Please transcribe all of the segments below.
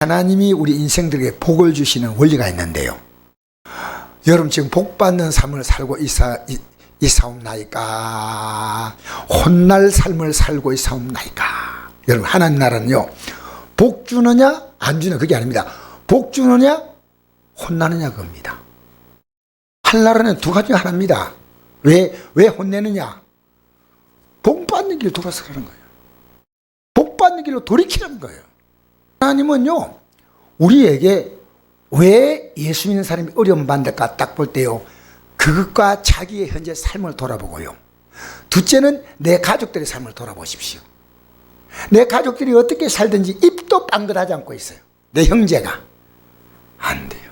하나님이 우리 인생들에게 복을 주시는 원리가 있는데요. 여러분 지금 복받는 삶을 살고 있사옵나이까? 혼날 삶을 살고 있사옵나이까? 여러분 하나님 나라는요, 복 주느냐 안 주느냐 그게 아닙니다. 복 주느냐 혼나느냐 그겁니다. 하나님은 두 가지 하나입니다. 왜 혼내느냐? 복 받는 길로 돌아서 가는 거예요. 복 받는 길로 돌이키는 거예요. 하나님은요, 우리에게 왜 예수 믿는 사람이 어려움 받을까 딱 볼 때요, 그것과 자기의 현재 삶을 돌아보고요, 둘째는 내 가족들의 삶을 돌아보십시오. 내 가족들이 어떻게 살든지 입도 빵긋하지 않고 있어요. 내 형제가 안 돼요.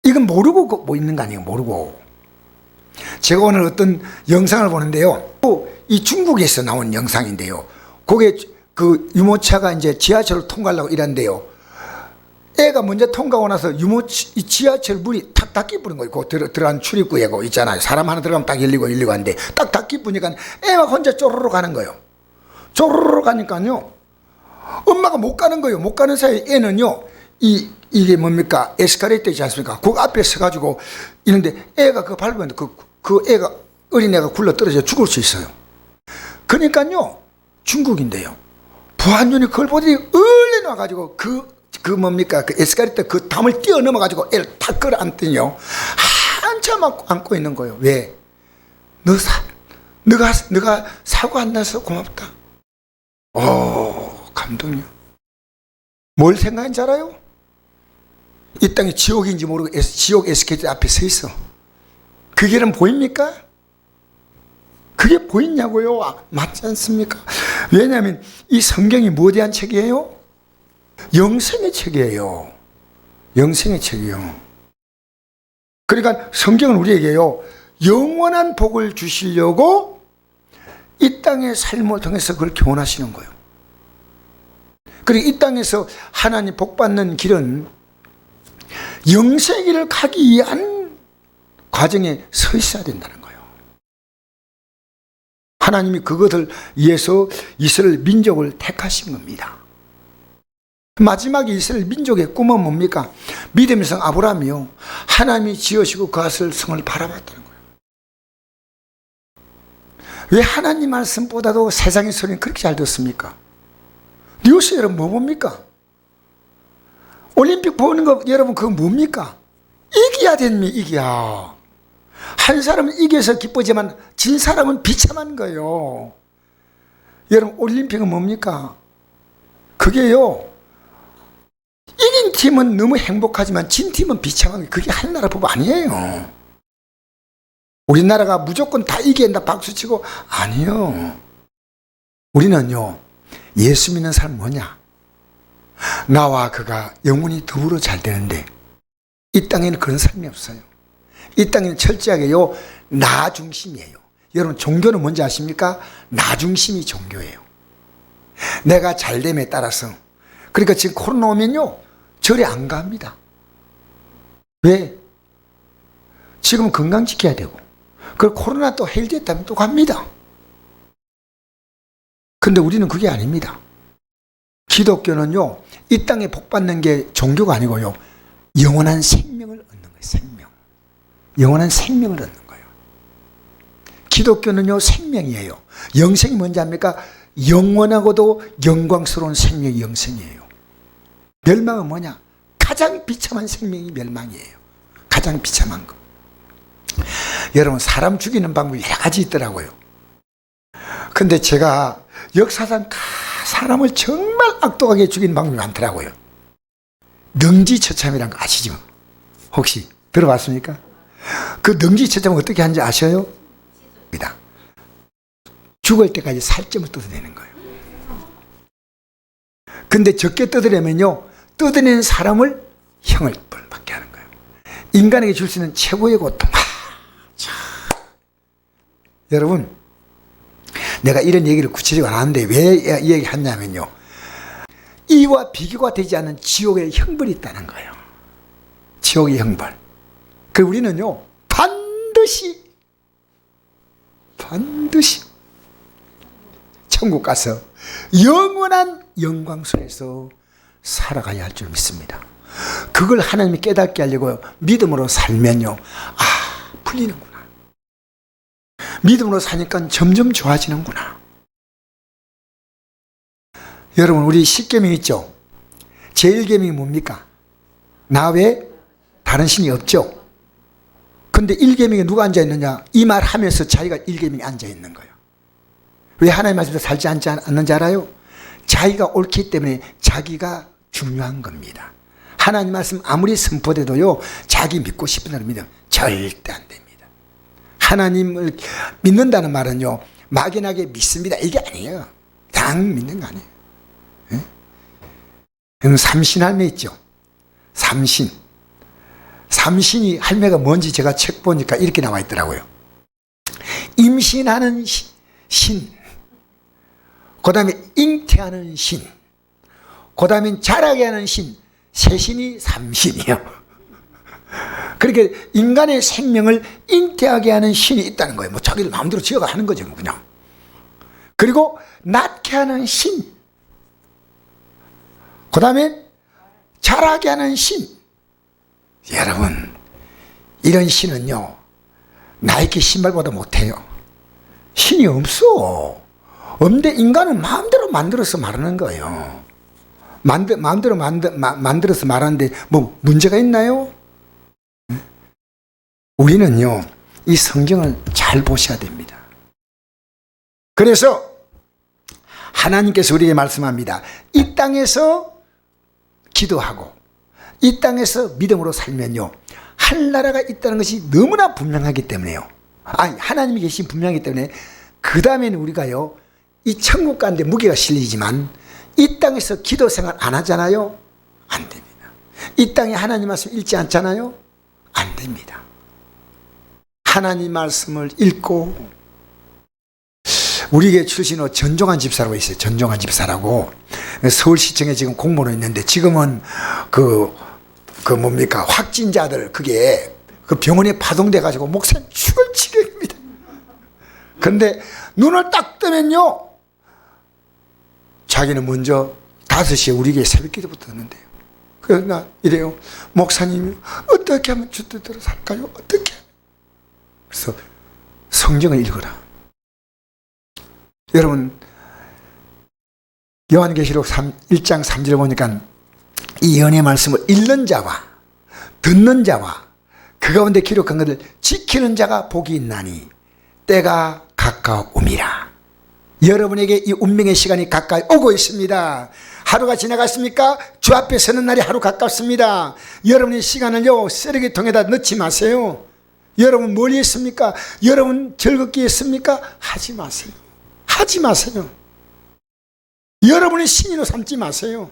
이건 모르고 뭐 있는 거 아니에요. 모르고. 제가 오늘 어떤 영상을 보는데요, 이 중국에서 나온 영상인데요, 거기에 그 유모차가 이제 지하철을 통과하려고 이러는데요, 애가 먼저 통과하고 나서 이 지하철 문이 탁 닫기 부는 거예요. 그 들어간 출입구에고 있잖아요. 사람 하나 들어가면 딱 열리고 하는데 딱 닫기 부니까 애가 혼자 쪼르르 가는 거예요. 쪼르르 가니까요, 엄마가 못 가는 거예요. 못 가는 사이에 애는요, 이게 뭡니까? 에스카레이터 있지 않습니까? 그 앞에 서가지고 있는데 애가 그거 밟으면 그 애가, 어린애가 굴러 떨어져 죽을 수 있어요. 그러니까요, 중국인데요, 부하인이 그걸 보더니 얼른 와가지고 그 뭡니까? 그 에스카레이터 그 담을 뛰어넘어가지고 애를 탁 끌어안더니요, 한참 안고 있는 거예요. 왜? 너가 사고 안 나서 고맙다. 감동이요. 뭘 생각한지 알아요? 이 땅이 지옥인지 모르고 지옥 에스케이터 앞에 서 있어. 그 길은 보입니까? 그게 보이냐고요? 맞지 않습니까? 왜냐하면 이 성경이 뭐에 대한 책이에요? 영생의 책이에요. 영생의 책이요. 그러니까 성경은 우리에게요, 영원한 복을 주시려고 이 땅의 삶을 통해서 그걸 교훈하시는 거예요. 그리고 이 땅에서 하나님 복 받는 길은 영생의 길을 가기 위한 과정에 서 있어야 된다는 거예요. 하나님이 그것을 위해서 이스라엘 민족을 택하신 겁니다. 마지막에 이스라엘 민족의 꿈은 뭡니까? 믿음의 성 아브라함이요, 하나님이 지으시고 그 하실 성을 바라봤다는 거예요. 왜 하나님 말씀보다도 세상의 소리는 그렇게 잘 듣습니까? 뉴스 여러분 뭐 봅니까? 올림픽 보는 거 여러분 그거 뭡니까? 이겨야 됩니다. 이겨야. 한 사람은 이겨서 기쁘지만 진 사람은 비참한 거예요. 여러분 올림픽은 뭡니까? 그게요, 이긴 팀은 너무 행복하지만 진 팀은 비참한 거예요. 그게 하나나라 법 아니에요. 우리나라가 무조건 다 이긴다 박수치고 아니요. 우리는요, 예수 믿는 사람 뭐냐? 나와 그가 영원히 더불어 잘 되는데 이 땅에는 그런 삶이 없어요. 이 땅에는 철저하게요, 나 중심이에요. 여러분 종교는 뭔지 아십니까? 나 중심이 종교예요. 내가 잘됨에 따라서. 그러니까 지금 코로나 오면요, 절에 안 갑니다. 왜? 지금 건강 지켜야 되고, 그 코로나 또 해결됐다면 또 갑니다. 근데 우리는 그게 아닙니다. 기독교는요, 이 땅에 복 받는 게 종교가 아니고요, 영원한 생명을 얻는 거예요. 생명. 영원한 생명을 얻는 거예요. 기독교는요, 생명이에요. 영생이 뭔지 압니까? 영원하고도 영광스러운 생명이 영생이에요. 멸망은 뭐냐? 가장 비참한 생명이 멸망이에요. 가장 비참한 거. 여러분 사람 죽이는 방법이 여러 가지 있더라고요. 근데 제가 역사상 사람을 정말 악독하게 죽이는 방법이 많더라고요. 능지처참이란 거 아시죠? 혹시 들어봤습니까? 그 능지처참은 어떻게 하는지 아셔요? 죽을 때까지 살점을 뜯어내는 거예요. 근데 적게 뜯으려면요, 뜯어내는 사람을 형을 받게 하는 거예요. 인간에게 줄 수 있는 최고의 고통. 여러분, 내가 이런 얘기를 구체적으로 안 하는데 왜 이 얘기 하냐면요, 이와 비교가 되지 않는 지옥의 형벌이 있다는 거예요. 지옥의 형벌. 그 우리는요, 반드시 천국 가서 영원한 영광 속에서 살아가야 할 줄 믿습니다. 그걸 하나님이 깨닫게 하려고 믿음으로 살면요, 풀리는구나. 믿음으로 사니까 점점 좋아지는구나. 여러분, 우리 10계명 있죠? 제1계명이 뭡니까? 나 외에 다른 신이 없죠? 근데 1계명에 누가 앉아있느냐? 이 말 하면서 자기가 1계명에 앉아있는 거예요. 왜 하나님 말씀대로 살지 않는지 알아요? 자기가 옳기 때문에 자기가 중요한 겁니다. 하나님 말씀 아무리 선포돼도요, 자기 믿고 싶은 대로 믿으면 절대 안 됩니다. 하나님을 믿는다는 말은요, 막연하게 믿습니다, 이게 아니에요. 당 믿는 거 아니에요. 삼신 할매 있죠? 삼신이 할매가 뭔지 제가 책 보니까 이렇게 나와 있더라고요. 임신하는 신, 그 다음에 잉태하는 신, 그 다음에 자라게 하는 신, 세 신이 삼신이요. 그렇게 인간의 생명을 잉태하게 하는 신이 있다는 거예요. 뭐 자기들 마음대로 지어가 하는 거죠, 그냥. 그리고 낳게 하는 신, 그 다음에 자라게 하는 신. 여러분, 이런 신은요, 나이키 신발보다 못해요. 신이 없어. 없는데 인간은 마음대로 만들어서 말하는 거예요. 마음대로 만들어서 말하는데 뭐 문제가 있나요? 우리는요, 이 성경을 잘 보셔야 됩니다. 그래서 하나님께서 우리에게 말씀합니다. 이 땅에서 기도하고 이 땅에서 믿음으로 살면요, 할 나라가 있다는 것이 너무나 분명하기 때문에요. 하나님이 계신 분명하기 때문에 그 다음에는 우리가요, 이 천국 가는데 무게가 실리지만 이 땅에서 기도 생활 안 하잖아요. 안 됩니다. 이 땅에 하나님 말씀 읽지 않잖아요. 안 됩니다. 하나님 말씀을 읽고, 우리에게 출신으로 전종환 집사라고 있어요. 전종환 집사라고. 서울시청에 지금 공무원으로 있는데, 지금은 뭡니까, 확진자들 그게 그 병원에 파송돼 가지고 목사님 죽을 지경입니다. 그런데 눈을 딱 뜨면요, 자기는 먼저 5시에 우리에게 새벽기도부터 듣는데요. 그래서 나 이래요. 목사님, 어떻게 하면 주 뜻대로 살까요? 어떻게? 그래서 성경을 읽어라. 여러분, 요한계시록 1장 3절을 보니까 이 연의 말씀을 읽는 자와 듣는 자와 그 가운데 기록한 것을 지키는 자가 복이 있나니 때가 가까움이라. 여러분에게 이 운명의 시간이 가까이 오고 있습니다. 하루가 지나갔습니까? 주 앞에 서는 날이 하루 가깝습니다. 여러분의 시간을요, 쓰레기통에다 넣지 마세요. 여러분 멀리 있습니까? 여러분 즐겁게 있습니까? 하지 마세요. 하지 마세요. 여러분의 신의로 삼지 마세요.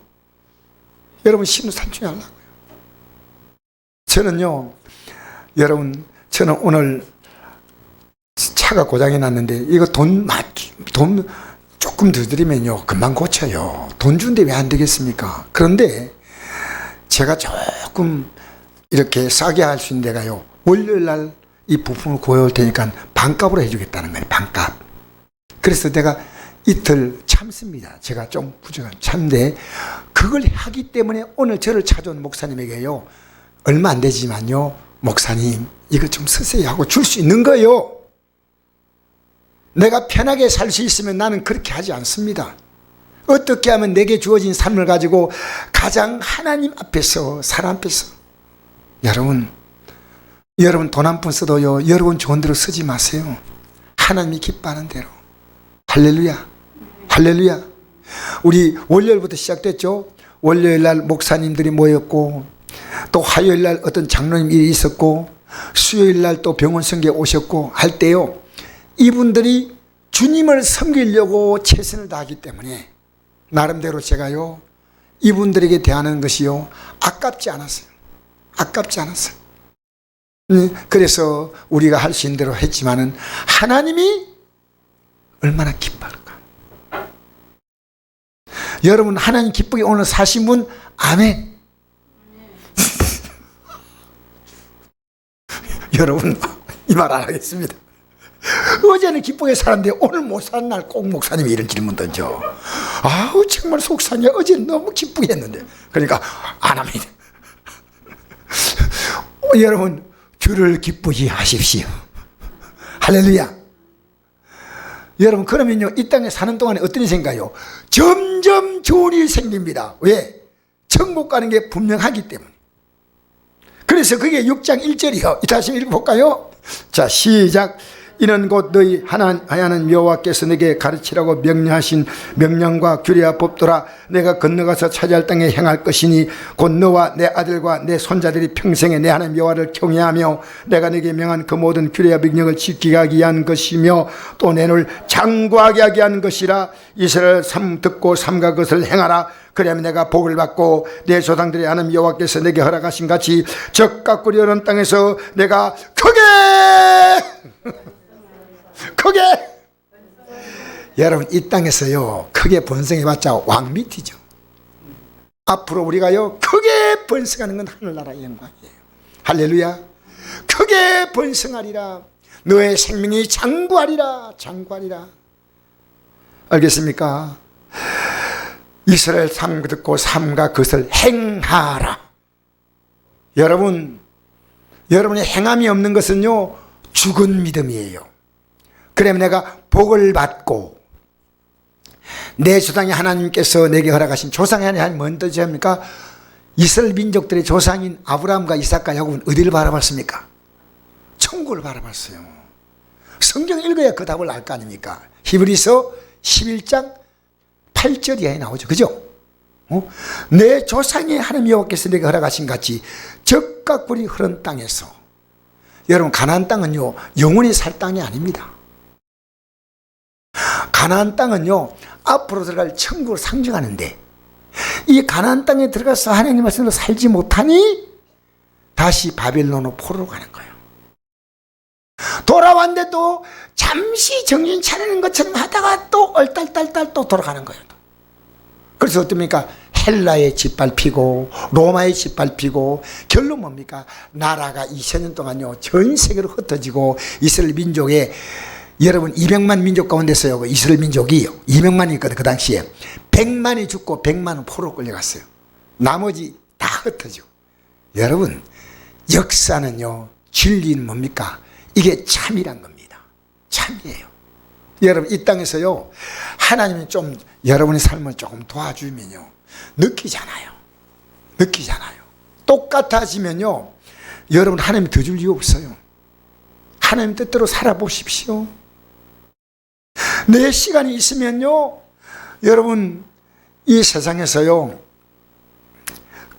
여러분 신의로 삼지 말라고요. 저는요, 여러분, 저는 오늘 차가 고장이 났는데, 이거 돈 조금 더 드리면요, 금방 고쳐요. 돈 준데 왜 안 되겠습니까? 그런데 제가 조금 이렇게 싸게 할 수 있는 데가요, 월요일 날 이 부품을 구해올 테니까 반값으로 해주겠다는 거예요. 반값. 그래서 내가 이틀 참습니다. 제가 좀 부족한 참는데, 그걸 하기 때문에 오늘 저를 찾아온 목사님에게요, 얼마 안 되지만요, 목사님 이거 좀 쓰세요 하고 줄 수 있는 거예요. 내가 편하게 살 수 있으면 나는 그렇게 하지 않습니다. 어떻게 하면 내게 주어진 삶을 가지고 가장 하나님 앞에서, 사람 앞에서, 여러분 돈 한 푼 써도요, 여러분 좋은 대로 쓰지 마세요. 하나님이 기뻐하는 대로. 할렐루야, 할렐루야. 우리 월요일부터 시작됐죠. 월요일 날 목사님들이 모였고, 또 화요일 날 어떤 장로님 일이 있었고, 수요일 날 또 병원 성교에 오셨고 할 때요, 이분들이 주님을 섬기려고 최선을 다하기 때문에 나름대로 제가요, 이분들에게 대하는 것이요, 아깝지 않았어요. 아깝지 않았어요. 그래서 우리가 할 수 있는 대로 했지만은 하나님이 얼마나 기뻐할까. 여러분, 하나님 기쁘게 오늘 사신 분 아멘. 여러분, 이 말 안 하겠습니다. 어제는 기쁘게 살았는데 오늘 못 사는 날 꼭 목사님이 이런 질문 던져. 아우 정말 속상해. 어제 너무 기쁘게 했는데. 그러니까 안 합니다. 여러분 주를 기쁘게 하십시오. 할렐루야. 여러분 그러면요 이 땅에 사는 동안에 어떤 일이 생겨요? 점점 좋은 일이 생깁니다. 왜? 천국 가는 게 분명하기 때문에. 그래서 그게 6장 1절이요. 다시 읽어볼까요? 자 시작. 이는 곧 너희 하나님 여호와께서 내게 가르치라고 명령하신 명령과 규례와 법도라. 내가 건너가서 차지할 땅에 행할 것이니 곧 너와 내 아들과 내 손자들이 평생에 내 하나님 여호와를 경외하며 내가 내게 명한 그 모든 규례와 명령을 지키게 하기 위한 것이며 또 내 눈을 장구하게 하게 하는 것이라. 이스라엘 듣고 삼가 그것을 행하라. 그러면 내가 복을 받고 내 조상들의 하나님 여호와께서 내게 허락하신 같이 적과 꿀이 흐르는 땅에서 내가 크게 여러분 이 땅에서요 크게 번성해봤자 왕밑이죠. 앞으로 우리가요 크게 번성하는 건 하늘나라의 영광이에요. 할렐루야. 크게 번성하리라. 너의 생명이 장구하리라. 알겠습니까? 이스라엘 삼 듣고 삼가 그것을 행하라. 여러분의 행함이 없는 것은요 죽은 믿음이에요. 그러면 내가 복을 받고 내 조상의 하나님께서 내게 허락하신 조상의 하나님 뭔 뜻입니까? 이스라엘 민족들의 조상인 아브라함과 이삭과 야곱은 어디를 바라봤습니까? 천국을 바라봤어요. 성경 읽어야 그 답을 알 거 아닙니까? 히브리서 11장 8절 이하에 나오죠. 그죠? 내 조상의 하나님 여호와께서 내게 허락하신 같이 적과 꿀이 흐른 땅에서. 여러분 가나안 땅은요 영원히 살 땅이 아닙니다. 가나안 땅은요 앞으로 들어갈 천국을 상징하는데 이 가나안 땅에 들어가서 하나님 말씀으로 살지 못하니 다시 바벨론으로 포로로 가는 거예요. 돌아왔는데도 잠시 정신 차리는 것처럼 하다가 또 얼딸딸딸 또 돌아가는 거예요. 그래서 어떻습니까? 헬라에 짓밟히고 로마에 짓밟히고 결론 뭡니까? 나라가 2000년 동안요 전 세계로 흩어지고 이스라엘 민족의 여러분 200만 민족 가운데서요 이스라엘 민족이 200만이 있거든. 그 당시에 100만이 죽고 100만은 포로로 끌려갔어요. 나머지 다 흩어지고. 여러분 역사는요 진리는 뭡니까? 이게 참이란 겁니다. 참이에요. 여러분 이 땅에서요 하나님이 좀 여러분의 삶을 조금 도와주면요 느끼잖아요. 똑같아지면요 여러분 하나님 더 줄 이유 없어요. 하나님 뜻대로 살아보십시오. 내 시간이 있으면요 여러분 이 세상에서요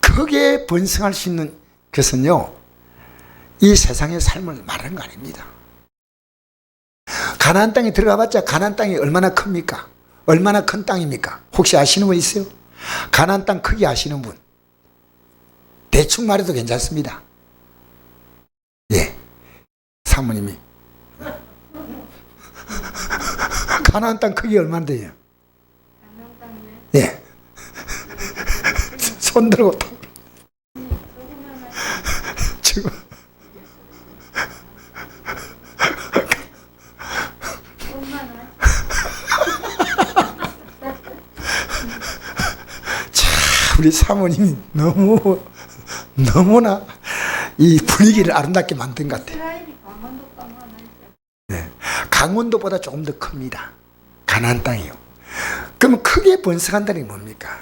크게 번성할 수 있는 것은요 이 세상의 삶을 말하는 거 아닙니다. 가나안 땅에 들어가봤자 가나안 땅이 얼마나 큽니까? 얼마나 큰 땅입니까? 혹시 아시는 분 있어요? 가나안 땅 크기 아시는 분? 대충 말해도 괜찮습니다. 예, 사모님이 가나안 땅 크기 얼마나 돼요? 예, 손 들고 지금 우리 사모님이 너무나 이 분위기를 아름답게 만든 것 같아요. 네, 강원도보다 조금 더 큽니다. 가나안 땅이요. 그럼 크게 번성한다는 게 뭡니까?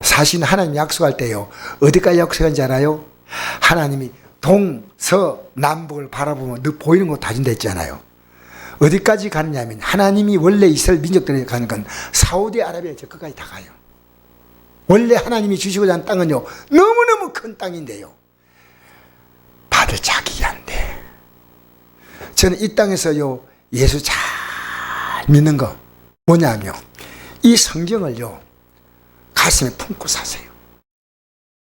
사실 하나님 약속할 때요 어디까지 약속한지 알아요? 하나님이 동서남북을 바라보면 너 보이는 거 다 준다 했잖아요. 어디까지 가느냐면 하나님이 원래 이스라엘 민족들에게 가는 건 사우디아라비아 저 끝까지 다 가요. 원래 하나님이 주시고자 하는 땅은요 너무너무 큰 땅인데요 받을 자격이 안 돼. 저는 이 땅에서요 예수 잘 믿는 거 뭐냐면 이 성경을요 가슴에 품고 사세요.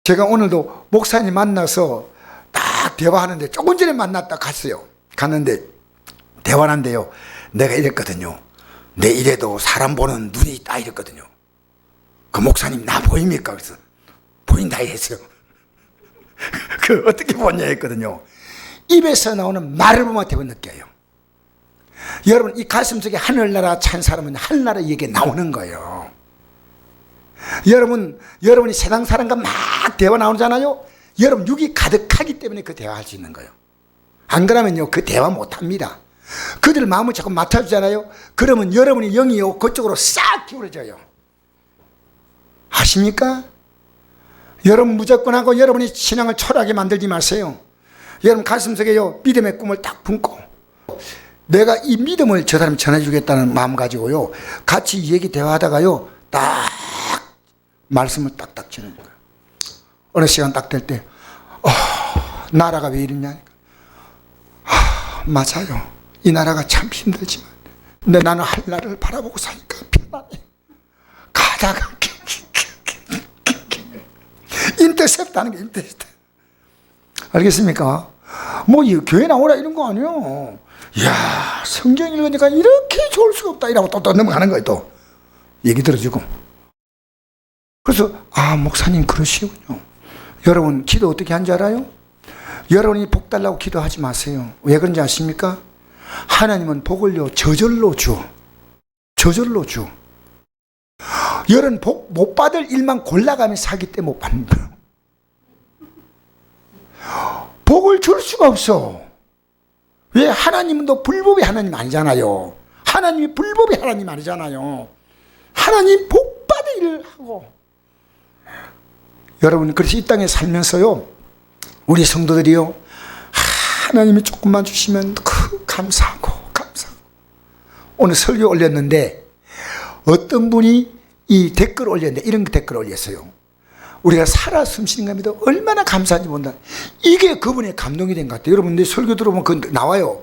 제가 오늘도 목사님 만나서 딱 대화하는데 조금 전에 만났다 갔는데 대화하는데요 내가 이랬거든요. 내 이래도 사람 보는 눈이 있다 이랬거든요. 그 목사님 나 보입니까? 그래서 보인다 했어요. 그 어떻게 보냐 했거든요. 입에서 나오는 말을 보면 대부분 느껴요. 여러분, 이 가슴속에 하늘나라 찬 사람은 하늘나라 얘기 나오는 거예요. 여러분이 세상 사람과 막 대화 나오잖아요. 여러분 육이 가득하기 때문에 그 대화할 수 있는 거예요. 안 그러면요 그 대화 못합니다. 그들 마음을 자꾸 맡아주잖아요. 그러면 여러분이 영이요 그쪽으로 싹 기울어져요. 아십니까? 여러분 무조건 하고 여러분이 신앙을 초라하게 만들지 마세요. 여러분 가슴속에요 믿음의 꿈을 딱 품고 내가 이 믿음을 저 사람 전해주겠다는 마음 가지고요 같이 얘기 대화하다가요 딱 말씀을 딱딱 전해주는 거예요. 어느 시간 딱 될 때 나라가 왜 이러냐, 맞아요. 이 나라가 참 힘들지만 근데 나는 한나라를 바라보고 사니까 편안해. 가다가 인터셉트 하는 게 인터셉트. 알겠습니까? 뭐 교회 나오라 이런 거 아니에요. 이야 성경 읽으니까 이렇게 좋을 수가 없다 이라고 또 넘어가는 거예요. 또 얘기 들어주고. 그래서 목사님 그러시군요. 여러분 기도 어떻게 하는지 알아요? 여러분이 복 달라고 기도하지 마세요. 왜 그런지 아십니까? 하나님은 복을요 저절로 줘. 저절로 줘. 여러분 복 못 받을 일만 골라가면서 하기 때문에 못 받는 거예요. 복을 줄 수가 없어. 왜? 하나님은 또 불법의 하나님 아니잖아요. 하나님이 불법의 하나님 아니잖아요. 하나님 복 받을 일을 하고. 여러분 그래서 이 땅에 살면서요 우리 성도들이요 하나님이 조금만 주시면 감사하고 오늘 설교 올렸는데 어떤 분이 이 댓글 올렸는데 이런 댓글 올렸어요. 우리가 살아 숨쉬는 겁니다. 얼마나 감사한지 본다. 이게 그분의 감동이 된 것 같아요. 여러분 내 설교 들어보면 그 나와요.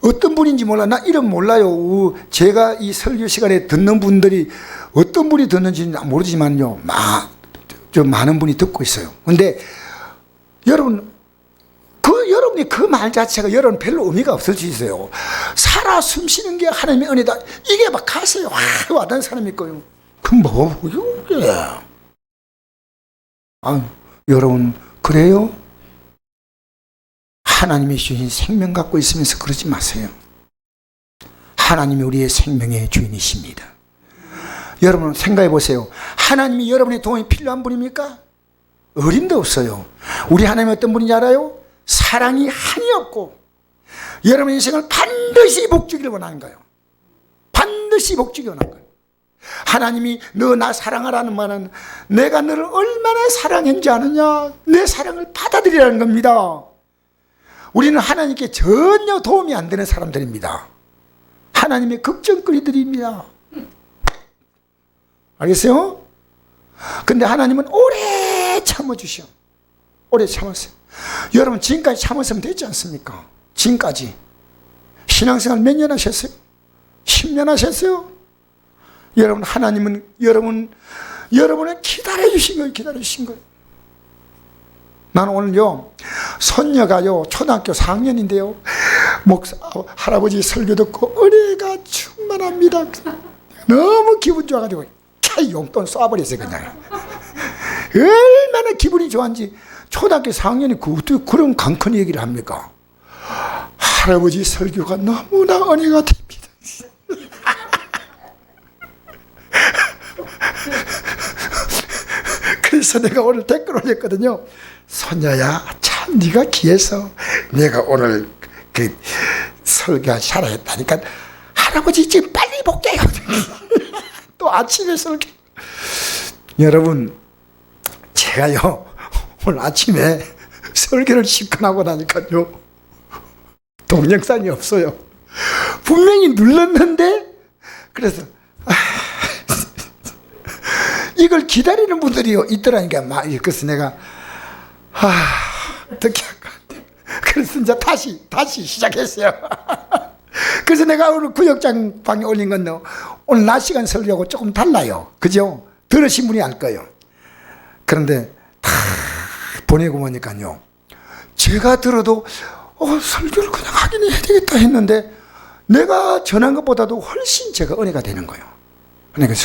어떤 분인지 몰라. 나 이름 몰라요. 제가 이 설교 시간에 듣는 분들이 어떤 분이 듣는지는 모르지만요 좀 많은 분이 듣고 있어요. 근데 여러분이 그 말 자체가 여러분 별로 의미가 없을 수 있어요. 살아 숨쉬는 게 하나님의 은혜다. 이게 막 가슴에 와닿는 사람이 있고요. 그럼 뭐예요 이게? 여러분 그래요? 하나님이 주신 생명 갖고 있으면서 그러지 마세요. 하나님이 우리의 생명의 주인이십니다. 여러분 생각해 보세요. 하나님이 여러분의 도움이 필요한 분입니까? 어림도 없어요. 우리 하나님이 어떤 분인지 알아요? 사랑이 한이 없고 여러분의 인생을 반드시 복주기를 원하는 거예요. 반드시 복주기 원하는 거예요. 하나님이 너 나 사랑하라는 말은 내가 너를 얼마나 사랑했는지 아느냐, 내 사랑을 받아들이라는 겁니다. 우리는 하나님께 전혀 도움이 안 되는 사람들입니다. 하나님의 걱정거리들입니다. 알겠어요? 근데 하나님은 오래 참아주셔. 오래 참았어요. 여러분 지금까지 참았으면 됐지 않습니까? 지금까지 신앙생활 몇 년 하셨어요? 10년 하셨어요? 여러분 하나님은 여러분을 기다려주신 거예요. 기다려주신 거예요. 나는 오늘요 손녀가요 초등학교 4학년인데요 할아버지 설교 듣고 은혜가 충만합니다. 너무 기분 좋아가지고 용돈 쏴버렸어요. 그냥 얼마나 기분이 좋았는지. 초등학교 4학년이 어떻게 그런 강큰 얘기를 합니까? 할아버지 설교가 너무나 은혜가 됩니다. 그래서 내가 오늘 댓글 올렸거든요. 손녀야 참 네가 귀해서 내가 오늘 그 설교 잘했다니까 할아버지 지금 빨리 볼게요. 또 아침에 설교. 여러분 제가요 오늘 아침에 설교를 시작하고 나니까요 동영상이 없어요. 분명히 눌렀는데 그래서 이걸 기다리는 분들이 있더라니까. 그래서 내가 어떻게 할까. 그래서 이제 다시 시작했어요. 그래서 내가 오늘 구역장 방에 올린 건요 오늘 낮 시간 설교하고 조금 달라요. 그죠? 들으신 분이 알 거예요. 그런데 다 보내고 보니까요 제가 들어도 설교를 그냥 하긴 해야 되겠다 했는데 내가 전한 것보다도 훨씬 제가 은혜가 되는 거예요.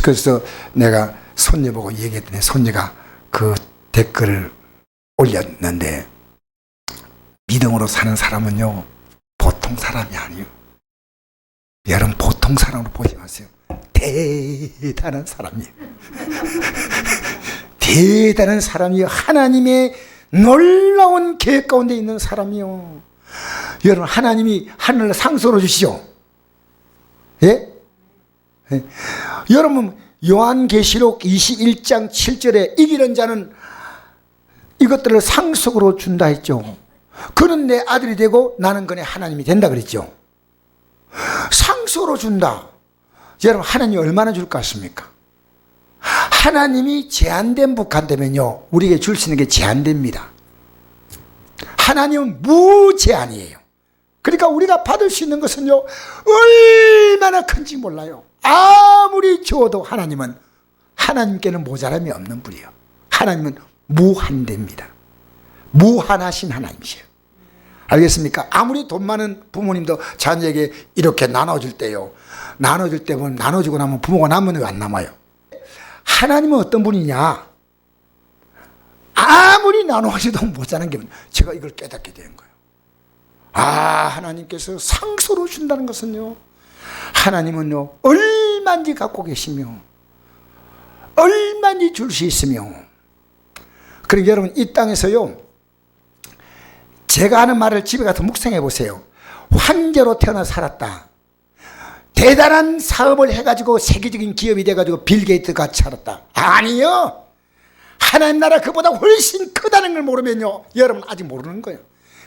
그래서 내가 손녀 보고 얘기했더니 손녀가 그 댓글을 올렸는데 믿음으로 사는 사람은요, 보통 사람이 아니에요. 여러분, 보통 사람으로 보지 마세요. 대단한 사람이에요. 대단한 사람이요. 하나님의 놀라운 계획 가운데 있는 사람이요. 여러분, 하나님이 하늘을 상소로 주시죠. 예? 예. 여러분, 요한계시록 21장 7절에 이기는 자는 이것들을 상속으로 준다 했죠. 그는 내 아들이 되고 나는 그의 하나님이 된다 그랬죠. 상속으로 준다. 여러분, 하나님이 얼마나 줄 것 같습니까? 하나님이 제한된 북한되면요, 우리에게 줄 수 있는 게 제한됩니다. 하나님은 무제한이에요. 그러니까 우리가 받을 수 있는 것은요, 얼마나 큰지 몰라요. 아무리 줘도 하나님께는 모자람이 없는 분이에요. 하나님은 무한대입니다. 무한하신 하나님이세요. 알겠습니까? 아무리 돈 많은 부모님도 자녀에게 이렇게 나눠줄 때요, 나눠줄 때 보면 나눠주고 나면 부모가 남으면 왜 안 남아요? 하나님은 어떤 분이냐? 아무리 나눠줘도 모자란 게 제가 이걸 깨닫게 된 거예요. 하나님께서 상소로 준다는 것은요, 하나님은요, 얼마든지 갖고 계시며 얼마든지 줄 수 있으며. 그러니까 여러분, 이 땅에서요, 제가 하는 말을 집에 가서 묵상해 보세요. 황제로 태어나 살았다, 대단한 사업을 해가지고 세계적인 기업이 돼가지고 빌 게이츠 같이 살았다. 아니요, 하나님 나라 그보다 훨씬 크다는 걸 모르면요, 여러분 아직 모르는 거예요.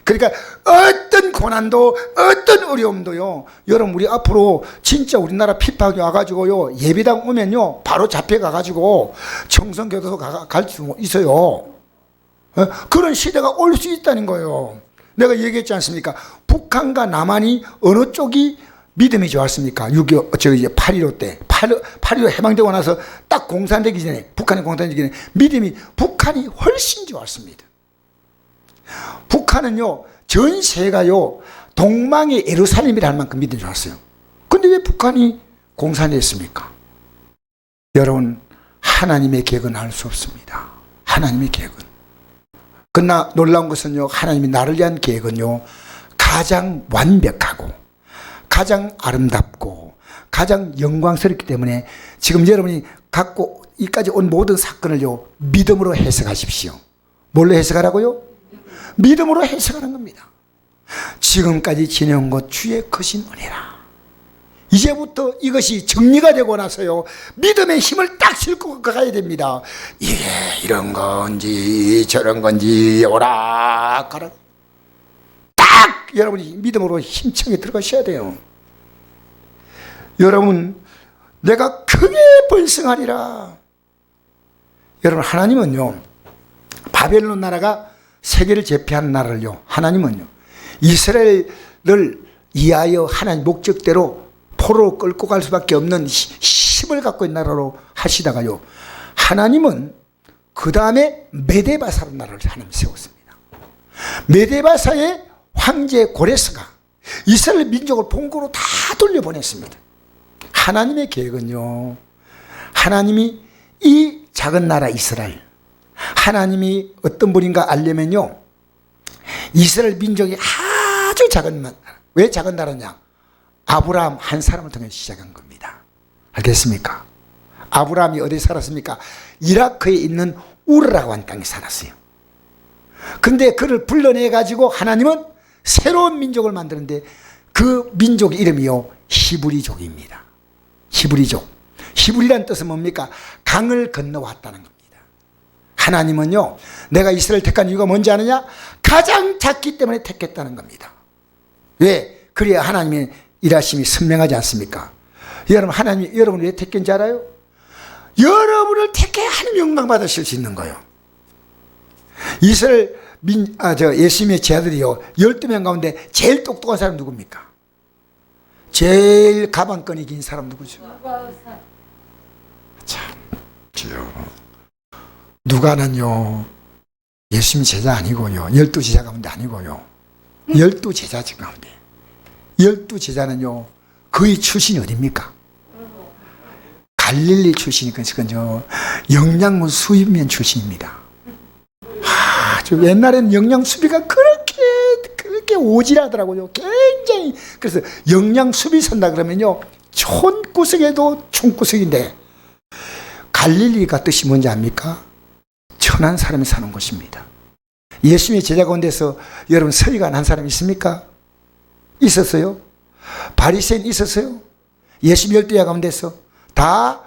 그러니까 어떤 고난도 어떤 어려움도요, 여러분 우리 앞으로 진짜 우리나라 피파가 와가지고요, 예배당 오면요 바로 잡혀가가지고 청성교도소 갈 수 있어요. 그런 시대가 올 수 있다는 거예요. 내가 얘기했지 않습니까? 북한과 남한이 어느 쪽이 믿음이 좋았습니까? 6.25, 8.15 때. 8.15 해방되고 나서 딱 공산되기 전에, 북한이 공산되기 전에 북한이 훨씬 좋았습니다. 북한은요, 전 세계가요, 동방의 예루살렘이라 할 만큼 믿음이 좋았어요. 근데 왜 북한이 공산됐습니까? 여러분, 하나님의 계획은 알 수 없습니다. 하나님의 계획은. 그러나 놀라운 것은요, 하나님이 나를 위한 계획은요, 가장 완벽하고 가장 아름답고 가장 영광스럽기 때문에 지금 여러분이 갖고 이까지 온 모든 사건을요, 믿음으로 해석하십시오. 뭘로 해석하라고요? 믿음으로 해석하는 겁니다. 지금까지 지내온 것 주의 크신 은혜라. 이제부터 이것이 정리가 되고 나서요, 믿음의 힘을 딱 싣고 가야 됩니다. 이게 이런 건지 저런 건지 오락가락 딱 여러분이 믿음으로 힘차게 들어가셔야 돼요. 여러분, 내가 크게 번성하리라. 여러분, 하나님은요, 바벨론 나라가 세계를 제패하는 나라를요, 하나님은요, 이스라엘을 이하여 하나님 목적대로 포로로 끌고 갈 수밖에 없는 힘을 갖고 있는 나라로 하시다가요, 하나님은 그 다음에 메데바사라는 나라를 하나님 세웠습니다. 메데바사의 황제 고레스가 이스라엘 민족을 본고로 다 돌려보냈습니다. 하나님의 계획은요, 하나님이 이 작은 나라 이스라엘, 하나님이 어떤 분인가 알려면요, 이스라엘 민족이 아주 작은 나라. 왜 작은 나라냐? 아브라함 한 사람을 통해 시작한 겁니다. 알겠습니까? 아브라함이 어디 살았습니까? 이라크에 있는 우르라고 하는 땅에 살았어요. 근데 그를 불러내가지고 하나님은 새로운 민족을 만드는데, 그 민족의 이름이요, 히브리족입니다. 히브리족. 히브리란 뜻은 뭡니까? 강을 건너왔다는 겁니다. 하나님은요, 내가 이스라엘 택한 이유가 뭔지 아느냐? 가장 작기 때문에 택했다는 겁니다. 왜? 그래야 하나님의 일하심이 선명하지 않습니까? 여러분, 하나님이 여러분을 왜 택했는지 알아요? 여러분을 택해야 하나님 영광 받으실 수 있는 거예요. 이스라엘 예수님의 제자들이요, 12명 가운데 제일 똑똑한 사람 누굽니까? 제일 가방끈이 긴 사람 누구죠? 참, 누가는요, 예수님 제자 아니고요, 12제자 가운데 아니고요, 12제자 가운데 12제자는요 거의 출신이 어딥니까? 갈릴리 출신이니까 지금요 영양분 수입면 출신입니다. 옛날에는 영양 수비가 그렇게 오지라더라고요. 굉장히. 그래서 영양숲이 선다 그러면요, 촌구석에도 촌구석인데, 갈릴리가 뜻이 뭔지 압니까? 천한 사람이 사는 곳입니다. 예수님의 제자 가운데서 여러분 서리가 난 사람 있습니까? 있었어요? 바리새인 있었어요? 예수님 열두야 가운데서 다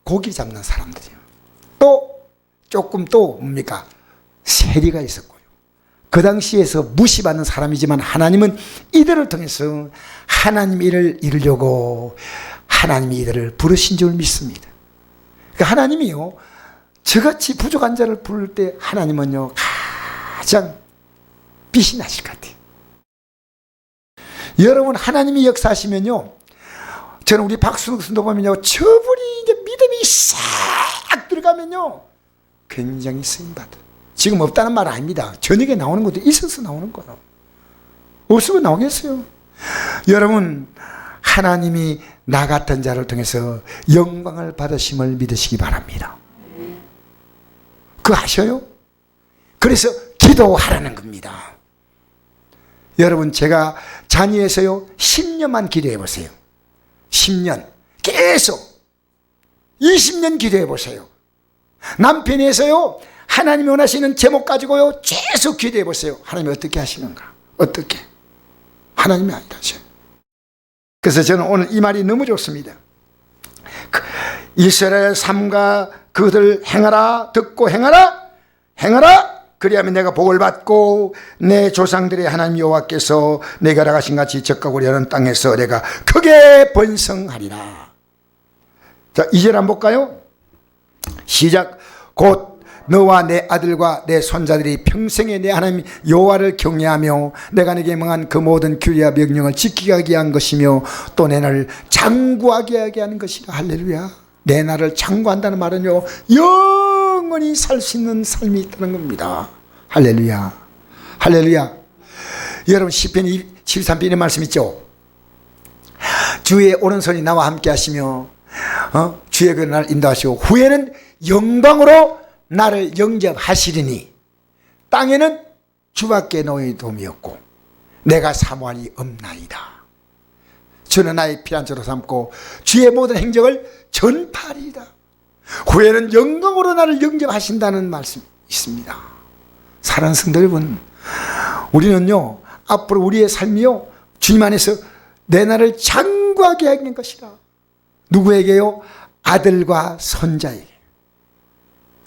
고기 잡는 사람들이에요. 또 조금 또 뭡니까? 세리가 있었고요. 그 당시에서 무시받는 사람이지만 하나님은 이들을 통해서 하나님 일을 이루려고 하나님이 이들을 부르신 줄 믿습니다. 그러니까 하나님이요, 저같이 부족한 자를 부를 때 하나님은요 가장 빛이 나실 것 같아요. 여러분, 하나님이 역사하시면요, 저는 우리 박순욱 선도 보면요, 저분이 이제 믿음이 싹 들어가면요 굉장히 쓰임받아. 지금 없다는 말 아닙니다. 저녁에 나오는 것도 있어서 나오는 거예요. 없으면 나오겠어요? 여러분, 하나님이 나 같은 자를 통해서 영광을 받으심을 믿으시기 바랍니다. 그거 아셔요? 그래서 기도하라는 겁니다. 여러분, 제가 자녀에서요 10년만 기도해 보세요. 10년 계속 20년 기도해 보세요. 남편에서요 하나님이 원하시는 제목 가지고요 계속 기도해 보세요. 하나님이 어떻게 하시는가? 어떻게? 하나님이 아니다 하셔요. 그래서 저는 오늘 이 말이 너무 좋습니다. 이스라엘 삼가 그들 행하라, 듣고 행하라, 행하라. 그리하면 내가 복을 받고 내 조상들의 하나님 여호와께서 내가 나가신 같이 적과 고려하는 땅에서 내가 크게 번성하리라. 자, 2절 한번 볼까요? 시작. 곧 너와 내 아들과 내 손자들이 평생에 내 하나님 여호와를 경외하며 내가 내게 명한 그 모든 규례와 명령을 지키게 하게 한 것이며 또 내 나를 장구하게 하게 하는 것이라. 할렐루야. 내 나를 장구한다는 말은요 영원히 살 수 있는 삶이 있다는 겁니다. 할렐루야. 할렐루야. 여러분, 시편 73편의 말씀 있죠? 주의 오른손이 나와 함께 하시며 주의 그 나를 인도하시고 후에는 영광으로 나를 영접하시리니 땅에는 주밖에 너의 도움이 없고 내가 사모하니 없나이다. 주는 나의 피난처로 삼고 주의 모든 행적을 전파하리이다. 후에는 영광으로 나를 영접하신다는 말씀이 있습니다. 사랑하는 성도 여러분, 우리는요 앞으로 우리의 삶이요 주님 안에서 내 나를 장구하게 하는 것이라. 누구에게요? 아들과 손자에게.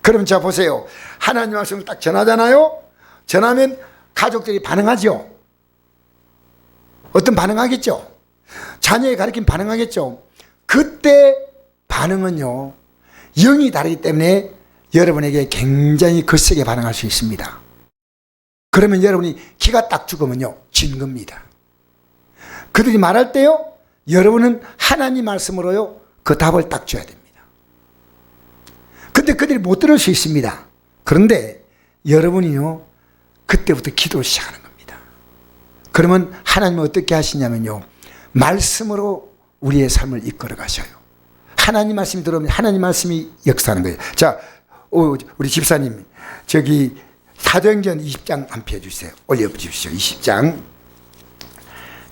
그러면 자 보세요. 하나님 말씀을 딱 전하잖아요. 전하면 가족들이 반응하죠. 어떤 반응하겠죠. 자녀의 가르침 반응하겠죠. 그때 반응은요 영이 다르기 때문에 여러분에게 굉장히 거세게 반응할 수 있습니다. 그러면 여러분이 기가 딱 죽으면요 진 겁니다. 그들이 말할 때요 여러분은 하나님 말씀으로요 그 답을 딱 줘야 됩니다. 근데 그들이 못 들을 수 있습니다. 그런데 여러분이요 그때부터 기도를 시작하는 겁니다. 그러면 하나님은 어떻게 하시냐면요 말씀으로 우리의 삶을 이끌어 가셔요. 하나님 말씀이 들어오면 하나님 말씀이 역사하는 거예요. 자, 우리 집사님 저기 사도행전 20장 한 펴 주세요. 올려주십시오.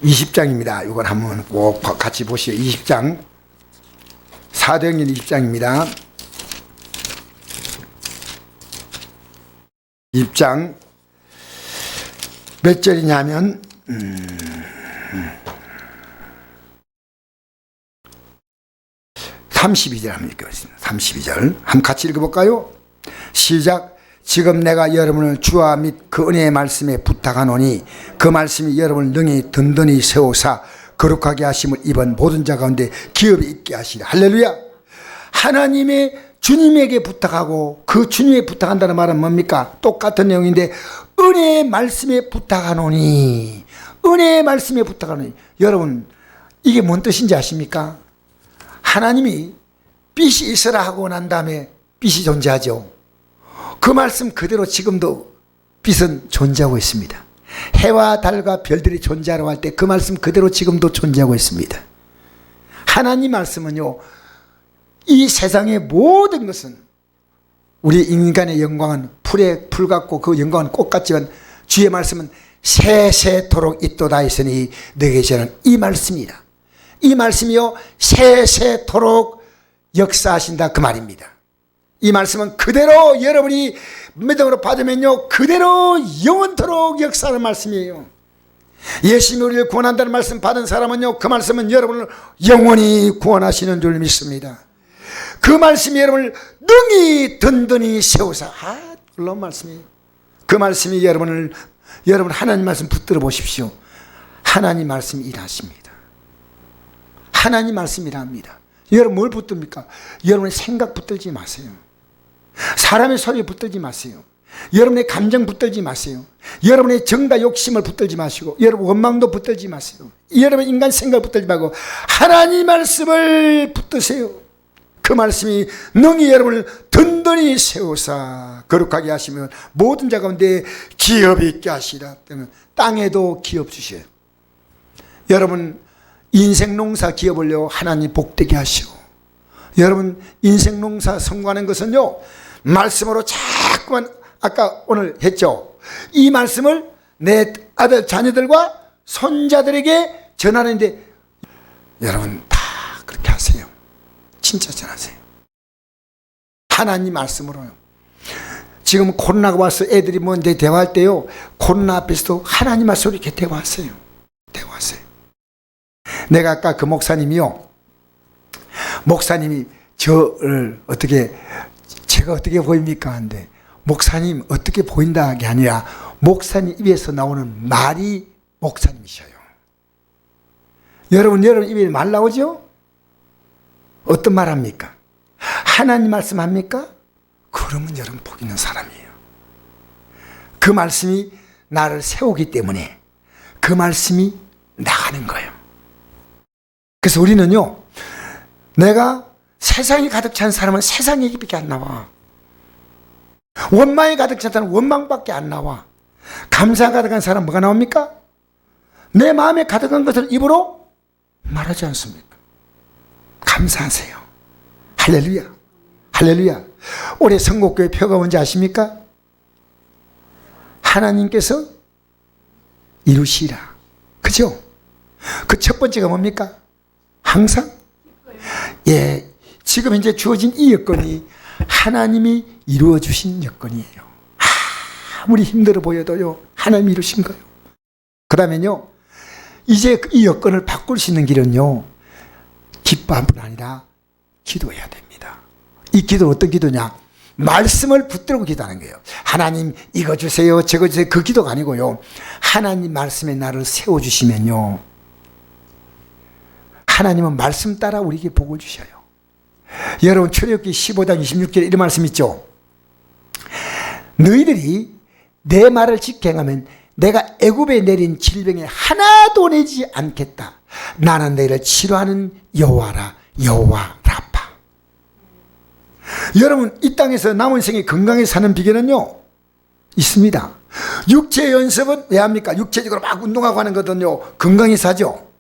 20장입니다. 이걸 한번 꼭 같이 보시오. 20장 사도행전 20장입니다. 20장 몇 절이냐면 32절 한번 읽어보겠습니다. 32절 한번 같이 읽어볼까요? 시작. 지금 내가 여러분을 주와 및 그 은혜의 말씀에 부탁하노니 그 말씀이 여러분을 능히 든든히 세우사 거룩하게 하심을 입은 모든 자 가운데 기업이 있게 하시라. 할렐루야. 하나님의 주님에게 부탁하고 그 주님에 부탁한다는 말은 뭡니까? 똑같은 내용인데 은혜의 말씀에 부탁하노니 은혜의 말씀에 부탁하노니 여러분 이게 뭔 뜻인지 아십니까? 하나님이 빛이 있으라 하고 난 다음에 빛이 존재하죠. 그 말씀 그대로 지금도 빛은 존재하고 있습니다. 해와 달과 별들이 존재하라고 할 때 그 말씀 그대로 지금도 존재하고 있습니다. 하나님 말씀은요 이 세상의 모든 것은 우리 인간의 영광은 풀에 풀 같고 그 영광은 꽃 같지만 주의 말씀은 세세토록 있도다 했으니 너에게 저는 이 말씀이다. 이 말씀이요 세세토록 역사하신다 그 말입니다. 이 말씀은 그대로 여러분이 믿음으로 받으면요 그대로 영원토록 역사하는 말씀이에요. 예수님이 우리를 구원한다는 말씀 받은 사람은요 그 말씀은 여러분을 영원히 구원하시는 줄 믿습니다. 그 말씀이 여러분을 능히 든든히 세우사. 놀라운 말씀이에요. 그 말씀이 여러분 하나님 말씀 붙들어 보십시오. 하나님 말씀이 일하십니다. 하나님 말씀이 일합니다. 여러분 뭘 붙듭니까? 여러분의 생각 붙들지 마세요. 사람의 소리에 붙들지 마세요. 여러분의 감정 붙들지 마세요. 여러분의 정과 욕심을 붙들지 마시고 여러분 원망도 붙들지 마세요. 여러분 인간 생각을 붙들지 말고 하나님 말씀을 붙드세요. 그 말씀이 능히 여러분을 든든히 세우사 거룩하게 하시면 모든 자 가운데 기업이 있게 하시라. 땅에도 기업 주셔요. 여러분 인생 농사 기업을요 하나님 복되게 하시고 여러분 인생 농사 성공하는 것은요 말씀으로 자꾸만 아까 오늘 했죠. 이 말씀을 내 아들 자녀들과 손자들에게 전하는데 여러분 다 그렇게 하세요. 진짜 전하세요. 하나님 말씀으로요. 지금 코로나가 와서 애들이 내 대화할 때요 코로나 앞에서도 하나님 말씀으로 이렇게 대화하세요. 대화하세요. 내가 아까 그 목사님이 저를 제가 어떻게 보입니까? 한데 목사님 어떻게 보인다 게 아니라 목사님 입에서 나오는 말이 목사님이셔요. 여러분 입에 말 나오죠? 어떤 말 합니까? 하나님 말씀 합니까? 그러면 여러분 복 있는 사람이에요. 그 말씀이 나를 세우기 때문에 그 말씀이 나가는 거예요. 그래서 우리는요 내가 세상이 가득 찬 사람은 세상 얘기밖에 안 나와. 원망이 가득 찬 사람은 원망밖에 안 나와. 감사가 가득한 사람은 뭐가 나옵니까? 내 마음에 가득한 것을 입으로 말하지 않습니까? 감사하세요. 할렐루야. 할렐루야. 올해 성곡교회 표가 뭔지 아십니까? 하나님께서 이루시라. 그죠? 그 첫 번째가 뭡니까? 항상 예, 지금 이제 주어진 이 여건이 하나님이 이루어 주신 여건이에요. 아무리 힘들어 보여도요 하나님이 이루신 거예요. 그 다음에요 이제 이 여건을 바꿀 수 있는 길은요 기뻐함뿐 아니라 기도해야 됩니다. 이 기도는 어떤 기도냐? 말씀을 붙들고 기도하는 거예요. 하나님 이거 주세요 저거 주세요 그 기도가 아니고요 하나님 말씀에 나를 세워주시면요 하나님은 말씀 따라 우리에게 복을 주셔요. 여러분 출애굽기 15장 26절에 이런 말씀 있죠. 너희들이 내 말을 지켜 행하면 내가 애굽에 내린 질병에 하나도 내지 않겠다. 나는 너희를 치료하는 여호와라. 여호와 라파. 여러분 이 땅에서 남은 생에 건강히 사는 비결은요 있습니다. 육체 연습은 왜 합니까? 육체적으로 막 운동하고 하는 거든요 건강히 사죠.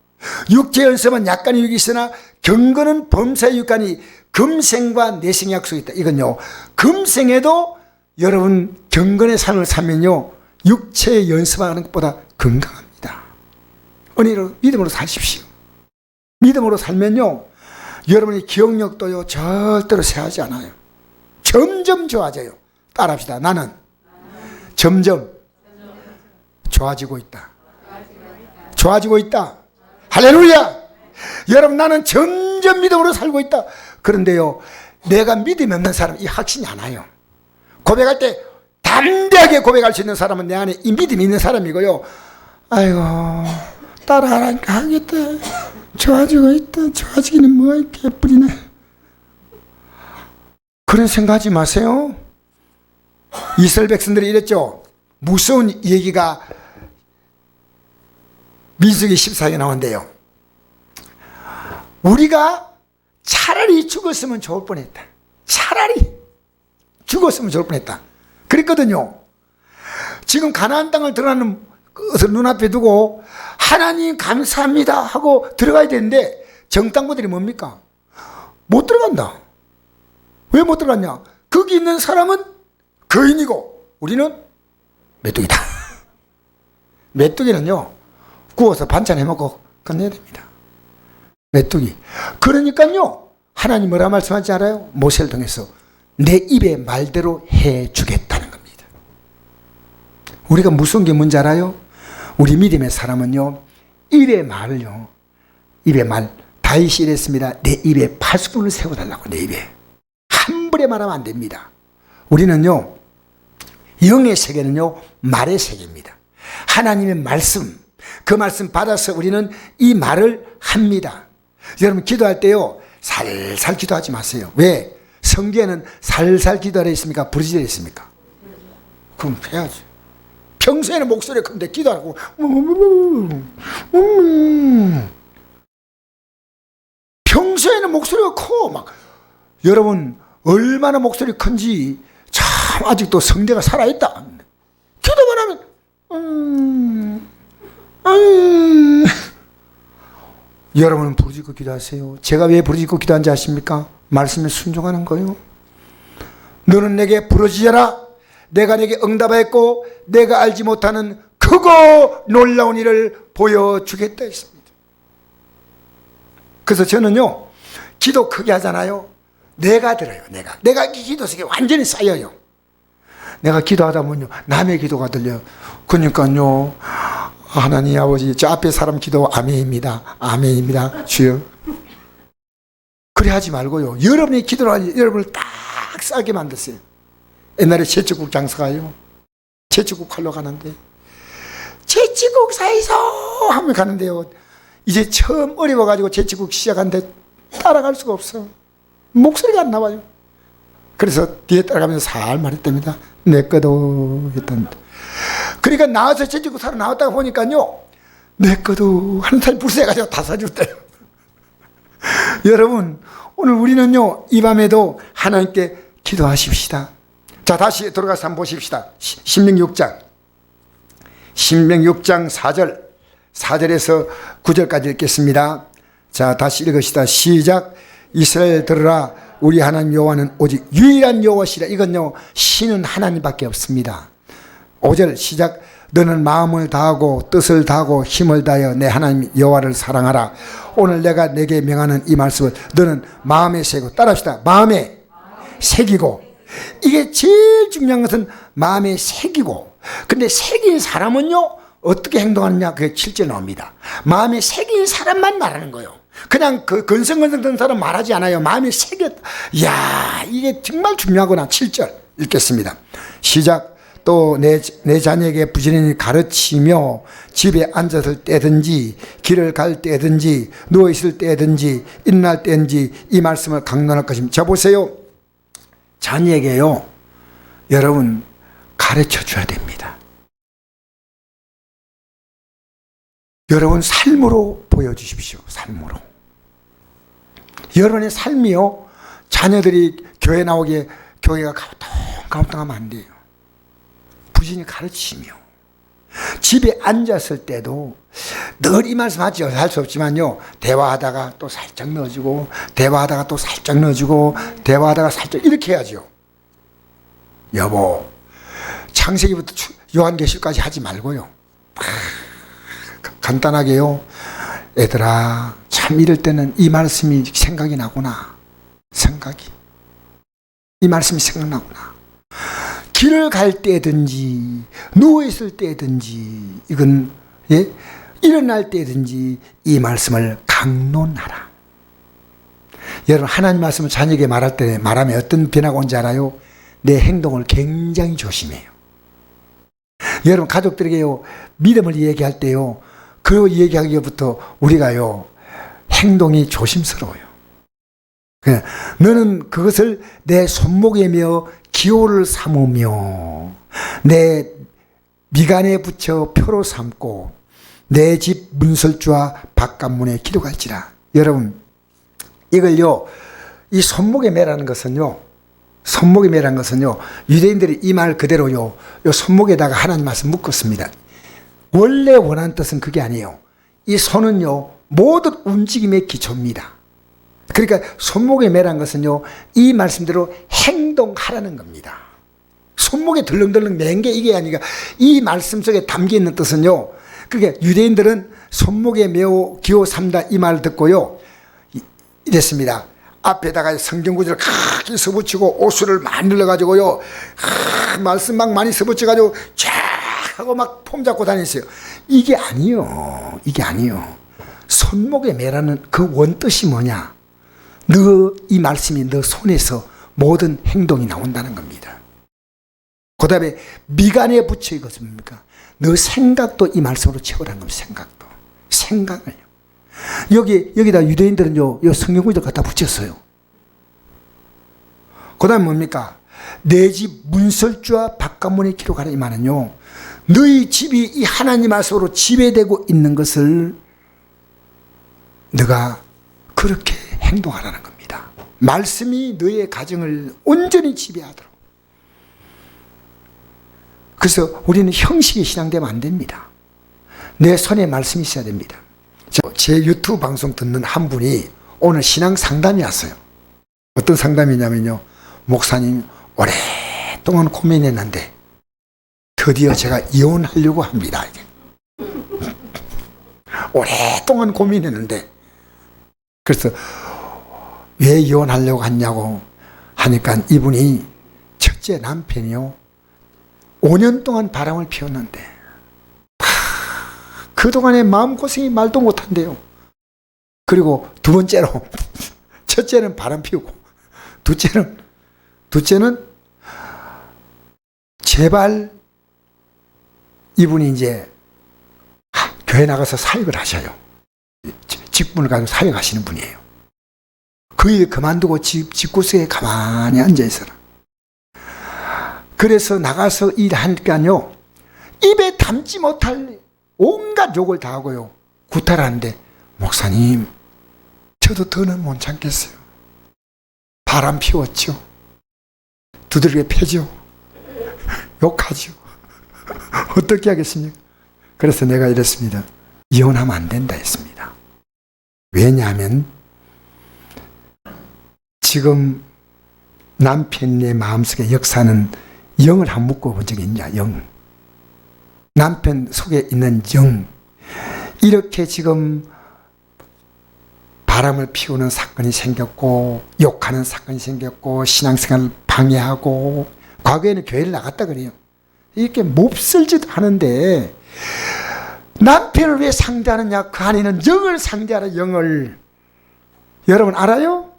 육체 연습은 약간의 유익이 있으나 경건은 범사의 유익하니 금생과 내생의 약속이 있다. 이건요 금생에도 여러분 경건의 삶을 살면요 육체 연습하는 것보다 건강합니다. 은혜로 믿음으로 사십시오. 믿음으로 살면요 여러분의 기억력도요 절대로 쇠하지 않아요. 점점 좋아져요. 따라합시다. 나는 점점 좋아지고 있다. 좋아지고 있다. 할렐루야. 여러분 나는 점점 믿음으로 살고 있다. 그런데요 내가 믿음이 없는 사람 이 확신이 안 와요. 고백할 때 담대하게 고백할 수 있는 사람은 내 안에 이 믿음이 있는 사람이고요 아이고 따라하라니까 하겠다. 좋아지고 있다. 좋아지기는 뭐야 개뿔이네. 그런 생각하지 마세요. 이스라엘 백성들이 이랬죠. 무서운 얘기가 민수기 14에 나온대요. 우리가 차라리 죽었으면 좋을 뻔했다. 차라리 죽었으면 좋을 뻔했다. 그랬거든요. 지금 가나안 땅을 들어가는 것을 눈앞에 두고 하나님 감사합니다 하고 들어가야 되는데 정당부들이 뭡니까? 못 들어간다. 왜 못 들어갔냐? 거기 있는 사람은 거인이고 우리는 메뚜기다. 메뚜기는요, 구워서 반찬 해먹고 끝내야 됩니다. 메뚜기. 그러니까요, 하나님 뭐라 말씀하지 알아요? 모세를 통해서 내 입의 말대로 해주겠다는 겁니다. 우리가 무서운 게 뭔지 알아요? 우리 믿음의 사람은요, 입의 말을요, 입의 말, 다윗이 이랬습니다. 내 입에 파수꾼을 세워달라고. 내 입에 함부로 말하면 안 됩니다. 우리는요, 영의 세계는요, 말의 세계입니다. 하나님의 말씀, 그 말씀 받아서 우리는 이 말을 합니다. 여러분, 기도할 때요, 살살 기도하지 마세요. 왜? 성경에는 살살 기도하라 했습니까? 부르짖으라 했습니까? 그럼 해야지. 평소에는 목소리가 큰데 기도하고 평소에는 목소리가 커. 막 여러분, 얼마나 목소리 큰지 참 아직도 성대가 살아있다. 기도만 하면 여러분은 부르짖고 기도하세요. 제가 왜 부르짖고 기도하는지 아십니까? 말씀에 순종하는 거예요. 너는 내게 부르짖어라. 내가 내게 응답하였고 내가 알지 못하는 크고 놀라운 일을 보여주겠다 했습니다. 그래서 저는요, 기도 크게 하잖아요. 내가 들어요. 내가 기도 속에 완전히 쌓여요. 내가 기도하다 보면요, 남의 기도가 들려요. 그러니까요, 하나님 아버지, 저 앞에 사람 기도 아멘입니다. 아멘입니다. 주여. 그래 하지 말고요, 여러분이 기도를 여러분을 딱 싸게 만들었어요. 옛날에 제철국 장사가요, 제철국 하러 가는데 제철국사에서 하면 가는데요, 이제 처음 어려워가지고 제철국 시작하는데 따라갈 수가 없어. 목소리가 안 나와요. 그래서 뒤에 따라가면서 살 말했답니다. 내 거도 했답니다. 그러니까 나와서 제철국 사러 나왔다가 보니까요, 내 거도 하는 사람이 불쌍해가지고 다 사줬대요. 여러분, 오늘 우리는요, 이 밤에도 하나님께 기도하십시다. 자, 다시 들어가서 한번 보십시다. 신명기 6장 4절에서 9절까지 읽겠습니다. 자, 다시 읽읍시다. 시작. 이스라엘 들으라. 우리 하나님 여호와는 오직 유일한 여호와시라. 이건요, 신은 하나님밖에 없습니다. 5절 시작. 너는 마음을 다하고 뜻을 다하고 힘을 다하여 내 하나님 여호와를 사랑하라. 오늘 내가 내게 명하는 이 말씀을 너는 마음에 새기고, 따라합시다. 마음에 새기고. 이게 제일 중요한 것은 마음에 새기고. 근데 새긴 사람은요, 어떻게 행동하느냐? 그게 7절 나옵니다. 마음에 새긴 사람만 말하는 거예요. 그냥 그 건성건성 든 사람 말하지 않아요. 마음에 새겼다. 이야, 이게 정말 중요하구나. 7절 읽겠습니다. 시작. 또 내 자녀에게 부지런히 가르치며 집에 앉았을 때든지 길을 갈 때든지 누워있을 때든지 일어날 때든지 이 말씀을 강론할 것입니다. 자, 보세요. 자녀에게요, 여러분 가르쳐 줘야 됩니다. 여러분 삶으로 보여주십시오. 삶으로. 여러분의 삶이요, 자녀들이 교회 나오기에 교회가 가만가만하면 안 돼요. 부지런히 가르치며 집에 앉았을 때도 늘 이 말씀 하죠. 할 수 없지만요, 대화하다가 또 살짝 넣어주고 대화하다가 또 살짝 넣어주고 대화하다가 살짝 이렇게 해야죠. 여보, 창세기부터 요한계시까지 하지 말고요, 간단하게요. 애들아, 참 이럴 때는 이 말씀이 생각이 나구나. 이 말씀이 생각나구나. 길을 갈 때든지 누워있을 때든지, 이건 일어날 때든지 이 말씀을 강론하라. 여러분, 하나님 말씀을 자녀에게 말할 때 말하면 어떤 변화가 온지 알아요? 내 행동을 굉장히 조심해요. 여러분, 가족들에게요, 믿음을 얘기할 때요, 그 얘기하기부터 우리가요, 행동이 조심스러워요. 그냥 너는 그것을 내 손목에 메어 기호를 삼으며 내 미간에 붙여 표로 삼고 내 집 문설주와 바깥문에 기록할지라. 여러분, 이걸요, 이 손목에 매라는 것은요, 유대인들이 이 말 그대로요, 요 손목에다가 하나님 말씀 묶었습니다. 원래 원하는 뜻은 그게 아니에요. 이 손은요, 모든 움직임의 기초입니다. 그러니까 손목에 매란 것은요, 이 말씀대로 행동하라는 겁니다. 손목에 덜렁덜렁 맨 게 이게 아니라 이 말씀 속에 담겨 있는 뜻은요, 그게 유대인들은 손목에 매우 기호 삼다 이 말을 듣고요. 이랬습니다. 앞에다가 성경 구절을 크게 써붙이고 옷수를 많이 눌러가지고요. 말씀 막 많이 써붙여가지고 쫙 하고 막 폼 잡고 다녔어요. 이게 아니요. 이게 아니요. 손목에 매라는 그 원뜻이 뭐냐? 너 이 말씀이 너 손에서 모든 행동이 나온다는 겁니다. 그 다음에 미간에 붙여 이것은 뭡니까? 너 생각도 이 말씀으로 채우라는 겁니다. 생각도. 생각을요. 여기다 유대인들은요, 요 성경구절 갖다 붙였어요. 그 다음에 뭡니까? 내 집 문설주와 바깥문에 기록하라 이 말은요, 너희 집이 이 하나님 말씀으로 지배되고 있는 것을 너가 그렇게 행동하라는 겁니다. 말씀이 너의 가정을 온전히 지배하도록. 그래서 우리는 형식의 신앙되면 안 됩니다. 내 손에 말씀이 있어야 됩니다. 제 유튜브 방송 듣는 한 분이 오늘 신앙 상담이 왔어요. 어떤 상담이냐면요, 목사님 오랫동안 고민했는데 드디어 제가 이혼하려고 합니다. 오랫동안 고민했는데, 그래서 왜 이혼하려고 하냐고 하니까 이분이 첫째 남편이요, 5년 동안 바람을 피웠는데 그동안의 마음고생이 말도 못한대요. 그리고 두 번째로 첫째는 바람 피우고 둘째는 제발 이분이 이제 교회 나가서 사역을 하셔요. 직분을 가지고 사역하시는 분이에요. 그 일 그만두고 집구석에 가만히 앉아있어라. 그래서 나가서 일하니까요, 입에 담지 못할 온갖 욕을 다 하고요, 구타하는데, 목사님 저도 더는 못 참겠어요. 바람 피웠죠. 두들겨 패죠. 욕하죠. 어떻게 하겠습니까? 그래서 내가 이랬습니다. 이혼하면 안 된다 했습니다. 왜냐하면 지금 남편의 마음속에 역사는 영을 한 묶어본 적이 있냐? 영. 남편 속에 있는 영. 이렇게 지금 바람을 피우는 사건이 생겼고, 욕하는 사건이 생겼고, 신앙생활을 방해하고, 과거에는 교회를 나갔다 그래요. 이렇게 몹쓸 짓 하는데 남편을 왜 상대하느냐? 그 안에는 영을 상대하라. 영을. 여러분 알아요?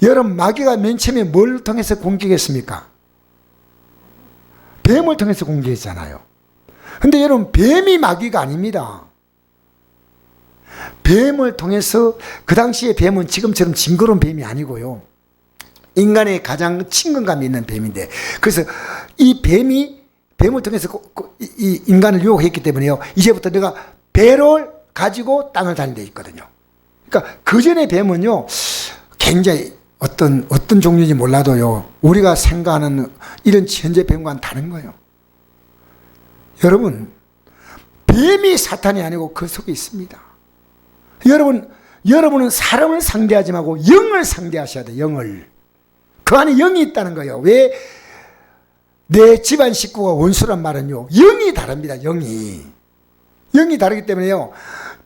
여러분 마귀가 맨 처음에 뭘 통해서 공격했습니까? 뱀을 통해서 공격했잖아요. 근데 여러분 뱀이 마귀가 아닙니다. 뱀을 통해서, 그 당시에 뱀은 지금처럼 징그러운 뱀이 아니고요, 인간의 가장 친근감이 있는 뱀인데, 그래서 이 뱀을 통해서 이 인간을 유혹했기 때문에요, 이제부터 내가 배를 가지고 땅을 다니는 데 있거든요. 그러니까 그 전에 뱀은요, 굉장히 어떤 종류인지 몰라도요, 우리가 생각하는 이런 현재 뱀과는 다른 거예요. 여러분, 뱀이 사탄이 아니고 그 속에 있습니다. 여러분은 사람을 상대하지 말고 영을 상대하셔야 돼요. 영을. 그 안에 영이 있다는 거예요. 왜? 내 집안 식구가 원수란 말은요, 영이 다릅니다. 영이 다르기 때문에요,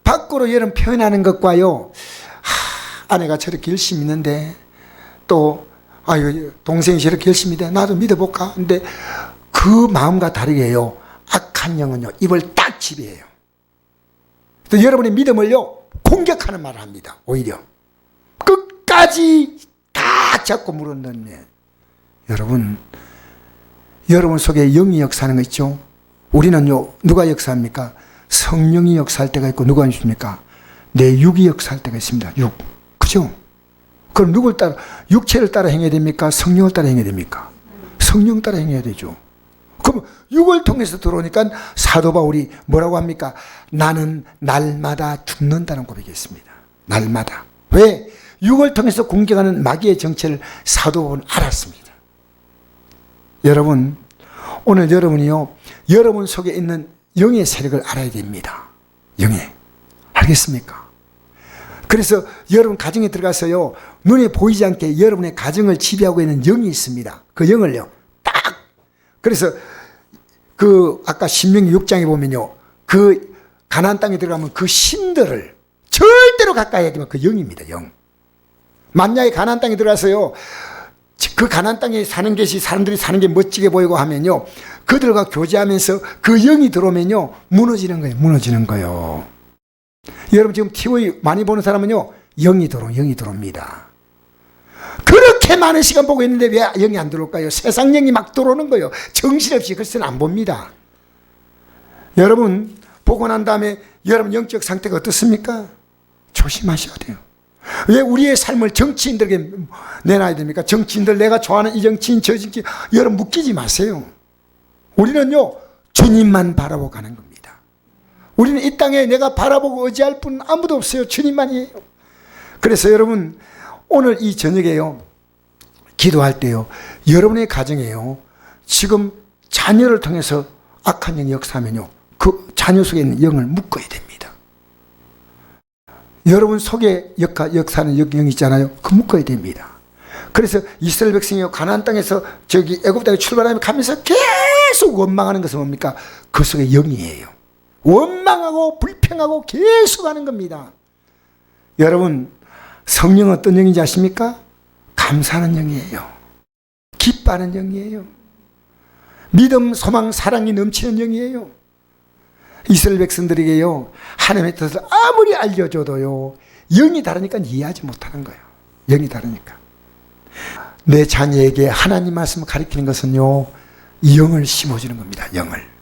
밖으로 여러분 표현하는 것과요, 아내가 저렇게 열심히 있는데, 또 동생이 저렇게 열심히 돼, 나도 믿어볼까? 근데 그 마음과 다르게 해요, 악한 영은요 입을 딱 지배해요. 또 여러분의 믿음을요 공격하는 말을 합니다. 오히려 끝까지 딱 잡고 물어넣네. 여러분 속에 영이 역사하는 거 있죠? 우리는요, 누가 역사합니까? 성령이 역사할 때가 있고, 누가 있습니까? 내 육이 역사할 때가 있습니다. 육. 그죠? 그럼 누굴 따라, 육체를 따라 행해야 됩니까? 성령을 따라 행해야 됩니까? 성령 따라 행해야 되죠. 그럼 육을 통해서 들어오니까 사도 바울이 뭐라고 합니까? 나는 날마다 죽는다는 고백이 있습니다. 날마다. 왜? 육을 통해서 공격하는 마귀의 정체를 사도 바울은 알았습니다. 여러분, 오늘 여러분이요, 여러분 속에 있는 영의 세력을 알아야 됩니다. 영의. 알겠습니까? 그래서 여러분 가정에 들어가서요, 눈에 보이지 않게 여러분의 가정을 지배하고 있는 영이 있습니다. 그 영을요, 딱. 그래서 아까 신명기 6장에 보면요, 그 가나안 땅에 들어가면 그 신들을 절대로 가까이 하지 마. 그 영입니다. 영. 만약에 가나안 땅에 들어가서요, 그 가나안 땅에 사는 것이 사람들이 사는 게 멋지게 보이고 하면요, 그들과 교제하면서 그 영이 들어오면요, 무너지는 거예요. 무너지는 거예요. 여러분 지금 TV 많이 보는 사람은요, 영이 들어옵니다. 그렇게 많은 시간 보고 있는데 왜 영이 안 들어올까요? 세상 영이 막 들어오는 거예요. 정신없이 글쎄는 안 봅니다. 여러분 보고 난 다음에 여러분 영적 상태가 어떻습니까? 조심하셔야 돼요. 왜 우리의 삶을 정치인들에게 내놔야 됩니까? 정치인들, 내가 좋아하는 이 정치인 저 정치인, 여러분 묶이지 마세요. 우리는요 주님만 바라보고 가는 겁니다. 우리는 이 땅에 내가 바라보고 의지할 분 아무도 없어요. 주님만이에요. 그래서 여러분 오늘 이 저녁에요, 기도할 때요, 여러분의 가정에요, 지금 자녀를 통해서 악한 영이 역사하면요, 그 자녀 속에 있는 영을 묶어야 됩니다. 여러분 속에 역사하는 영이 있잖아요. 그 묶어야 됩니다. 그래서 이스라엘 백성이요, 가나안 땅에서 저기 애굽 땅에 출발하며 가면서 계속 원망하는 것은 뭡니까? 그 속에 영이에요. 원망하고 불평하고 계속 하는 겁니다. 여러분 성령은 어떤 영인지 아십니까? 감사하는 영이에요. 기뻐하는 영이에요. 믿음, 소망, 사랑이 넘치는 영이에요. 이스라엘 백성들에게요, 하나님의 뜻을 아무리 알려줘도요, 영이 다르니까 이해하지 못하는 거예요. 영이 다르니까. 내 자녀에게 하나님 말씀을 가르치는 것은요, 영을 심어주는 겁니다. 영을.